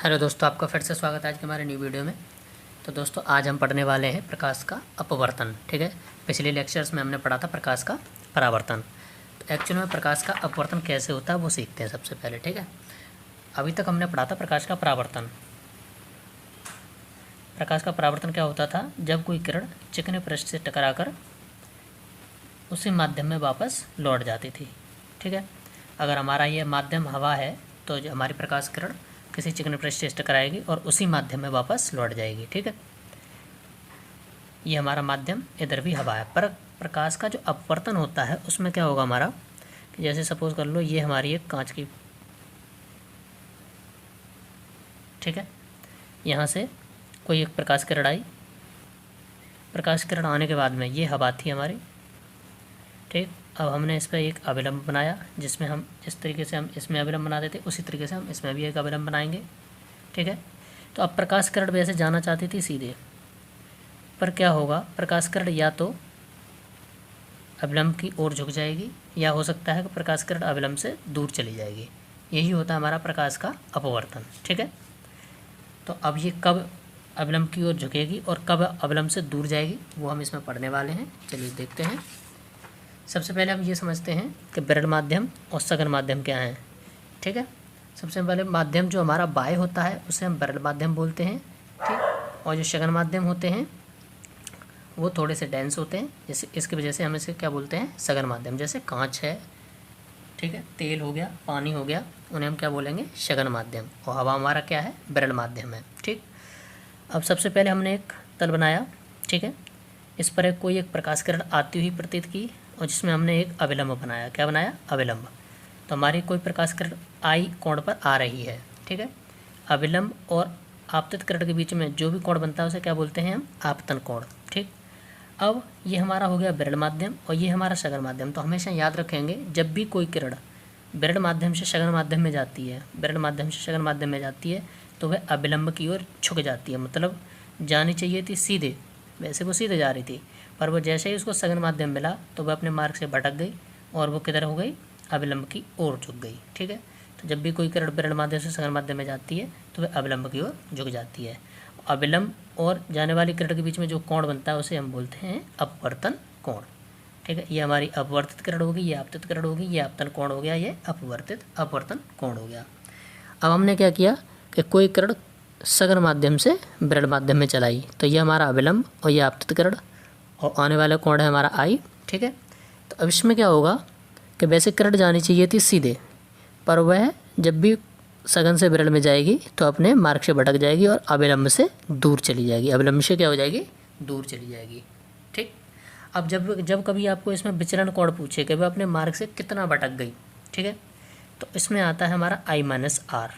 Hello दोस्तों, आपका फिर से स्वागत है आज के हमारे न्यू वीडियो में। तो दोस्तों आज हम पढ़ने वाले हैं प्रकाश का अपवर्तन। ठीक है, पिछले लेक्चर्स में हमने पढ़ा था प्रकाश का परावर्तन। तो एक्चुअल में प्रकाश का अपवर्तन कैसे होता है वो सीखते हैं सबसे पहले। ठीक है, अभी तक हमने पढ़ा था प्रकाश का परावर्तन। प्रकाश का परावर्तन क्या होता था? जब कोई किरण चिकने पृष्ठ से टकराकर उसी माध्यम में वापस लौट जाती थी। ठीक है, अगर हमारा ये माध्यम हवा है तो जो हमारी प्रकाश किरण किसी चिकने पृष्ठ से टकराएगी और उसी माध्यम में वापस लौट जाएगी। ठीक है, ये हमारा माध्यम, इधर भी हवा है। पर प्रकाश का जो अपवर्तन होता है उसमें क्या होगा हमारा, कि जैसे सपोज कर लो ये हमारी एक कांच की, ठीक है, यहाँ से कोई एक प्रकाश किरण आई। प्रकाश किरण आने के बाद में ये हवा थी हमारी। ठीक, अब हमने इस पर एक अभिलंब बनाया, जिसमें हम जिस तरीके से हम इसमें अभिलंब बना देते उसी तरीके से हम इसमें भी एक अभिलंब बनाएंगे। ठीक है, तो अब प्रकाश किरण वैसे जाना चाहती थी सीधे, पर क्या होगा, प्रकाश किरण या तो अभिलंब की ओर झुक जाएगी या हो सकता है कि प्रकाश किरण अभिलंब से दूर चली जाएगी। यही होता है हमारा प्रकाश का अपवर्तन। ठीक है, तो अब ये कब अभिलंब की ओर झुकेगी और कब अभिलंब से दूर जाएगी वो हम इसमें पढ़ने वाले हैं। चलिए देखते हैं। सबसे पहले हम ये समझते हैं कि विरल माध्यम और सघन माध्यम क्या हैं। ठीक है, सबसे पहले माध्यम जो हमारा बाह्य होता है उसे हम विरल माध्यम बोलते हैं। ठीक, और जो सघन माध्यम होते हैं वो थोड़े से डेंस होते हैं, जैसे इसकी वजह से हम इसे क्या बोलते हैं, सघन माध्यम। जैसे कांच है, ठीक है, तेल हो गया, पानी हो गया, उन्हें हम क्या बोलेंगे, सघन माध्यम। और हवा हमारा क्या है, विरल माध्यम है। ठीक, अब सबसे पहले हमने एक तल बनाया। ठीक है, इस पर कोई एक प्रकाश किरण आती हुई प्रतीत की और जिसमें हमने एक अभिलंब बनाया। क्या बनाया, अभिलंब। तो हमारी कोई प्रकाश किरण आई कोण पर आ रही है। ठीक है, अभिलंब और आपतित किरण के बीच में जो भी कोण बनता है उसे क्या बोलते हैं हम, आपतन कोण। ठीक, अब ये हमारा हो गया विरल माध्यम और ये हमारा सघन माध्यम। तो हमेशा याद रखेंगे, जब भी कोई किरण विरल माध्यम से सघन माध्यम में जाती है, विरल माध्यम से सघन माध्यम में जाती है तो वह अभिलंब की ओर झुक जाती है। मतलब जानी चाहिए थी सीधे, वैसे वो सीधे जा रही थी, पर वो जैसे ही उसको सघन माध्यम मिला तो वह अपने मार्ग से भटक गई और वो किधर हो गई, अभिलंब की ओर झुक गई। ठीक है, तो जब भी कोई किरण विरल माध्यम से सघन माध्यम में जाती है तो वह अभिलंब की ओर झुक जाती है। अभिलंब और जाने वाली किरण के बीच में जो कोण बनता है उसे हम बोलते हैं अपवर्तन कोण। ठीक है, ये हमारी अपवर्तित किरण होगी, ये आपतित किरण होगी, ये आपतन कोण हो गया, ये अपवर्तन कोण हो गया। अब हमने क्या किया कि कोई किरण सघन माध्यम से विरल माध्यम में चलाई, तो ये हमारा अभिलंब और ये आपतित किरण और आने वाला कोण है हमारा आई। ठीक है, तो अब इसमें क्या होगा कि वैसे किरण जानी चाहिए थी सीधे, पर वह जब भी सघन से विरल में जाएगी तो अपने मार्ग से भटक जाएगी और अभिलंब से दूर चली जाएगी। अभिलंब से क्या हो जाएगी, दूर चली जाएगी। ठीक, अब जब कभी आपको इसमें विचलन कोण पूछे कि वह अपने मार्ग से कितना भटक गई, ठीक है, तो इसमें आता है हमारा आई माइनस आर,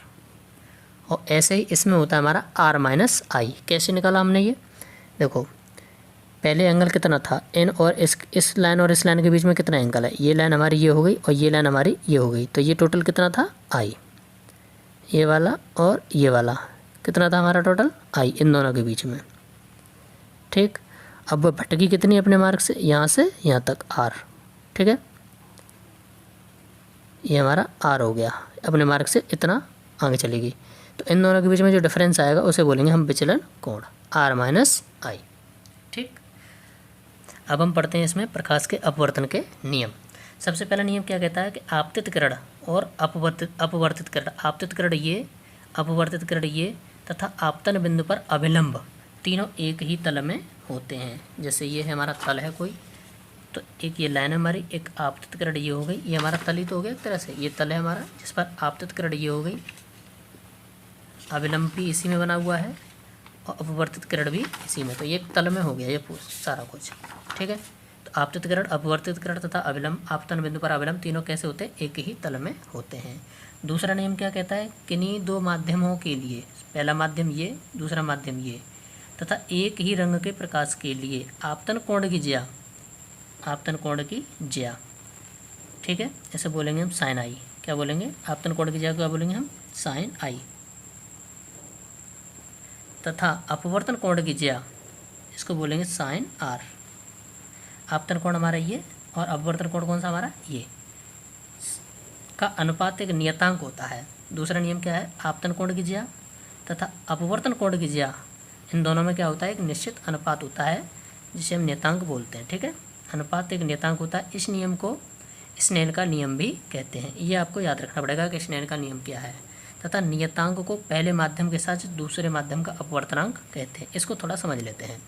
और ऐसे ही इसमें होता है हमारा आर माइनस आई। कैसे निकाला हमने ये, देखो पहले एंगल कितना था एन, और इस लाइन और इस लाइन के बीच में कितना एंगल है, ये लाइन हमारी ये हो गई और ये लाइन हमारी ये हो गई, तो ये टोटल कितना था, आई। ये वाला और ये वाला कितना था हमारा टोटल, आई, इन दोनों के बीच में। ठीक, अब वह भटकी कितनी अपने मार्ग से, यहाँ से यहाँ तक आर। ठीक है, ये हमारा आर हो गया, अपने मार्ग से इतना आगे चलेगी। तो इन दोनों के बीच में जो डिफरेंस आएगा उसे बोलेंगे हम विचलन कोण, आर माइनस आई। ठीक, अब हम पढ़ते हैं इसमें प्रकाश के अपवर्तन के नियम। सबसे पहला नियम क्या कहता है कि आपतित किरण और अपवर्तित किरण, आपतित किरण ये, अपवर्तित किरण ये तथा आपतन बिंदु पर अभिलंब तीनों एक ही तल में होते हैं। जैसे ये है हमारा तल है कोई, तो एक ये लाइन हमारी, एक आपतित किरण ये हो गई, ये हमारा तल ही तो हो गया एक तरह से, ये तल है हमारा जिस पर आपतित किरण ये हो गई, अभिलंब भी इसी में बना हुआ है और अपवर्तित किरण भी इसी में, तो ये एक तल में हो गया ये सारा कुछ। ठीक है, तो आपतित किरण, अपवर्तित किरण तथा अभिलंब, आपतन बिंदु पर अभिलंब तीनों कैसे होते हैं, एक ही तल में होते हैं। दूसरा नियम क्या कहता है, किन्हीं दो माध्यमों के लिए, पहला माध्यम ये, दूसरा माध्यम ये, तथा एक ही रंग के प्रकाश के लिए आपतन कोण की ज्या, आपतन कोण की ज्या, ठीक है, ऐसे बोलेंगे हम साइन आई। क्या बोलेंगे, आपतन कोण की ज्या क्या बोलेंगे हम, साइन आई। तथा अपवर्तन कोण की ज्या, इसको बोलेंगे साइन आर। आपतन कोण हमारा ये और अपवर्तन कोण कौन सा हमारा, ये का अनुपात एक नियतांक होता है। दूसरा नियम क्या है, आपतन कोण की ज्या तथा अपवर्तन कोण की ज्या, इन दोनों में क्या होता है, एक निश्चित अनुपात होता है जिसे हम नियतांक बोलते हैं। ठीक है, अनुपात एक नियतांक होता है। इस नियम को स्नेल का नियम भी कहते हैं। ये आपको याद रखना पड़ेगा कि स्नेल का नियम क्या है। तथा नियतांक को पहले माध्यम के साथ दूसरे माध्यम का अपवर्तनांक कहते हैं। इसको थोड़ा समझ लेते हैं।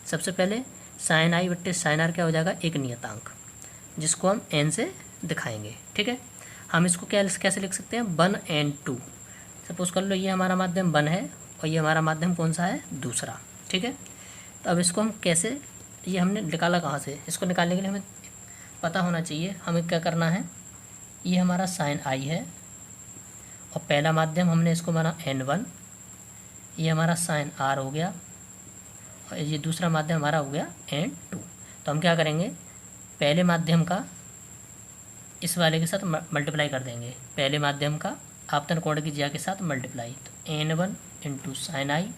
सबसे पहले साइन आई बट्टे साइन आर क्या हो जाएगा, एक नियतांक, जिसको हम एन से दिखाएंगे। ठीक है, हम इसको क्या कैसे लिख सकते हैं, 1n2। सपोज कर लो ये हमारा माध्यम 1 है और ये हमारा माध्यम कौन सा है, दूसरा। ठीक है, तो अब इसको हम कैसे, ये हमने निकाला कहाँ से, इसको निकालने के लिए हमें पता होना चाहिए हमें क्या करना है। ये हमारा साइन आई है और पहला माध्यम हमने इसको माना n1, ये हमारा साइन आर हो गया और ये दूसरा माध्यम हमारा हो गया n2। तो हम क्या करेंगे, पहले माध्यम का इस वाले के साथ मल्टीप्लाई कर देंगे, पहले माध्यम का आपतन कोण की ज्या के साथ मल्टीप्लाई। तो n1 इंटू साइन आई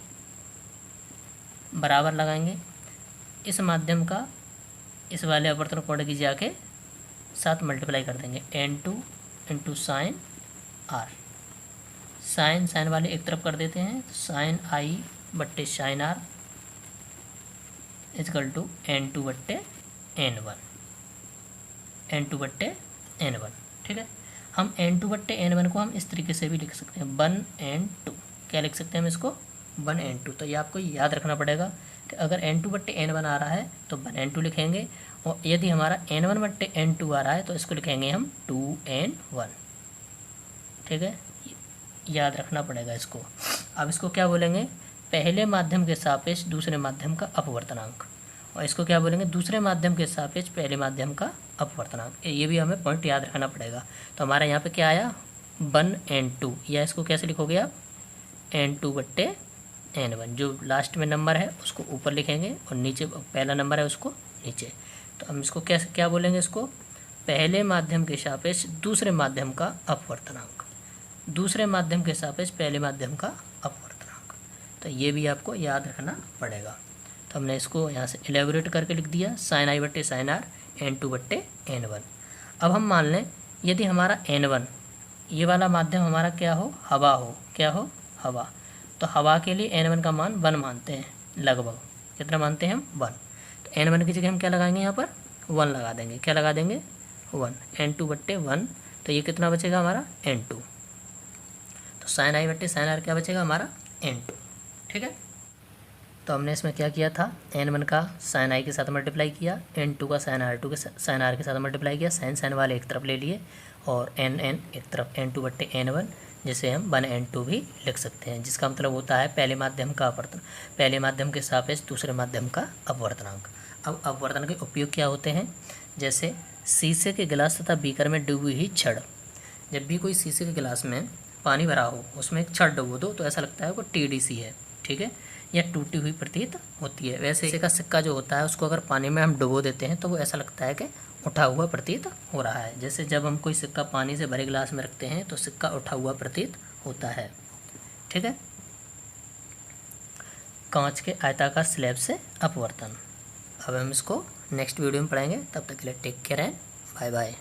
बराबर लगाएंगे इस माध्यम का इस वाले अपवर्तन कोण की ज्या के साथ मल्टीप्लाई कर देंगे, n2 into sine R. Sine sine वाले एक तरफ कर देते हैं, तो साइन आई बट्टे sign are is equal to n2 बट्टे n1, n2 बट्टे n1। ठीक है, हम n2 बट्टे n1 को हम इस तरीके से भी लिख सकते हैं, 1n2। क्या लिख सकते हैं हम इसको, 1n2। तो ये आपको याद रखना पड़ेगा कि अगर n2 बट्टे n1 आ रहा है तो 1n2 लिखेंगे, और यदि हमारा n1 बट्टे n2 आ रहा है तो इसको लिखेंगे हम 2n1। ठीक है, याद रखना पड़ेगा इसको। अब इसको क्या बोलेंगे, पहले माध्यम के सापेक्ष दूसरे माध्यम का अपवर्तनांक, और इसको क्या बोलेंगे, दूसरे माध्यम के सापेक्ष पहले माध्यम का अपवर्तनांक। ये भी हमें पॉइंट याद रखना पड़ेगा। तो हमारे यहाँ पे क्या आया, 1n2, या इसको कैसे लिखोगे आप, n2 बट्टे n1। जो लास्ट में नंबर है उसको ऊपर लिखेंगे और नीचे पहला नंबर है उसको नीचे। तो हम इसको कैसे क्या बोलेंगे, इसको पहले माध्यम के सापेक्ष दूसरे माध्यम का अपवर्तनांक, दूसरे माध्यम के सापेक्ष पहले माध्यम का अपवर्तनांक। तो ये भी आपको याद रखना पड़ेगा। तो हमने इसको यहाँ से एलेबोरेट करके लिख दिया, साइन आई बट्टे साइन आर n2 बट्टे n1। अब हम मान लें यदि हमारा n1 ये वाला माध्यम हमारा क्या हो, हवा हो, क्या हो, हवा। तो हवा के लिए n1 का मान 1 मानते हैं, लगभग कितना मानते हैं हम, 1। तो n1 की जगह हम क्या लगाएंगे, यहाँ पर 1 लगा देंगे। क्या लगा देंगे, 1, n2 बट्टे 1। तो ये कितना बचेगा हमारा, n2। तो साइन आई बट्टे साइन आर क्या बचेगा हमारा, n2। ठीक है, तो हमने इसमें क्या किया था, n1 का साइन आई के साथ मल्टीप्लाई किया, n2 का साइन आर के साथ मल्टीप्लाई किया, साइन साइन वाले एक तरफ ले लिए और n एक तरफ, n2 बट्टे n1, जिसे हम 1n2 भी लिख सकते हैं, जिसका मतलब होता है पहले माध्यम का अपवर्तन, पहले माध्यम के सापेक्ष दूसरे माध्यम का अपवर्तनांक। अब अपवर्तन के उपयोग क्या होते हैं, जैसे शीशे के गिलास तथा बीकर में डूबी हुई छड़। जब भी कोई शीशे के गिलास में पानी भरा हो उसमें एक छड़ डुबो दो तो ऐसा लगता है वो टेढ़ी सी है, ठीक है, या टूटी हुई प्रतीत होती है। वैसे शीशे का सिक्का जो होता है उसको अगर पानी में हम डुबो देते हैं तो वो ऐसा लगता है कि उठा हुआ प्रतीत हो रहा है। जैसे जब हम कोई सिक्का पानी से भरे गिलास में रखते हैं तो सिक्का उठा हुआ प्रतीत होता है। ठीक है, कांच के आयताकार स्लैब से अपवर्तन। अब हम इसको नेक्स्ट वीडियो में पढ़ेंगे, तब तक के लिए take care and bye bye.